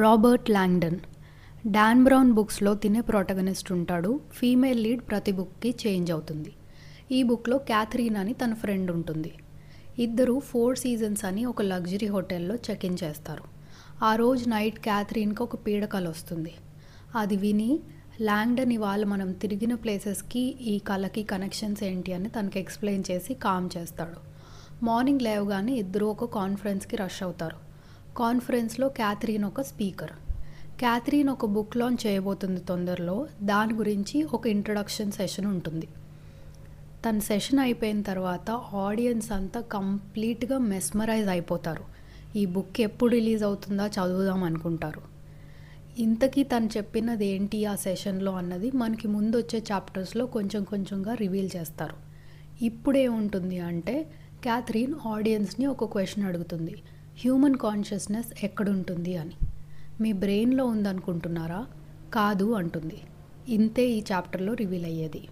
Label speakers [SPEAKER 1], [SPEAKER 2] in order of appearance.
[SPEAKER 1] Robert Langdon. Don brown బుక్స్లో తినే protagonist ఉంటాడు. ఫీమేల్ లీడ్ ప్రతి బుక్కి చేంజ్ అవుతుంది. ఈ బుక్లో క్యాథరీన్ అని తన ఫ్రెండ్ ఉంటుంది. ఇద్దరు 4 సీజన్స్ అని ఒక లగ్జరీ హోటల్లో చెక్-ఇన్ చేస్తారు. ఆ రోజు నైట్ క్యాథరీన్కి ఒక పీడకల వస్తుంది. అది విని లాంగ్డన్ ఇవాళ మనం తిరిగిన ప్లేసెస్కి ఈ కళకి కనెక్షన్స్ ఏంటి అని తనకి ఎక్స్ప్లెయిన్ చేసి కామ్ చేస్తాడు. మార్నింగ్ లేవగానే ఇద్దరు ఒక కాన్ఫరెన్స్కి రష్ అవుతారు. కాన్ఫరెన్స్లో క్యాథరీన్ ఒక స్పీకర్. క్యాథరీన్ ఒక బుక్ లాంచ్ చేయబోతుంది తొందరలో. దాని గురించి ఒక ఇంట్రడక్షన్ సెషన్ ఉంటుంది. తన సెషన్ అయిపోయిన తర్వాత ఆడియన్స్ అంతా కంప్లీట్గా మెస్మరైజ్ అయిపోతారు. ఈ బుక్ ఎప్పుడు రిలీజ్ అవుతుందా చదువుదాం అనుకుంటారు. ఇంతకీ తను చెప్పినది ఏంటి ఆ సెషన్లో అన్నది మనకి ముందు వచ్చే చాప్టర్స్లో కొంచెం కొంచెంగా రివీల్ చేస్తారు. ఇప్పుడేముంటుంది అంటే క్యాథరీన్ ఆడియన్స్ని ఒక క్వశ్చన్ అడుగుతుంది. హ్యూమన్ కాన్షియస్నెస్ ఎక్కడుంటుంది అని. మీ బ్రెయిన్లో ఉందనుకుంటున్నారా? కాదు అంటుంది. ఇంతే ఈ చాప్టర్లో రివీల్ అయ్యేది.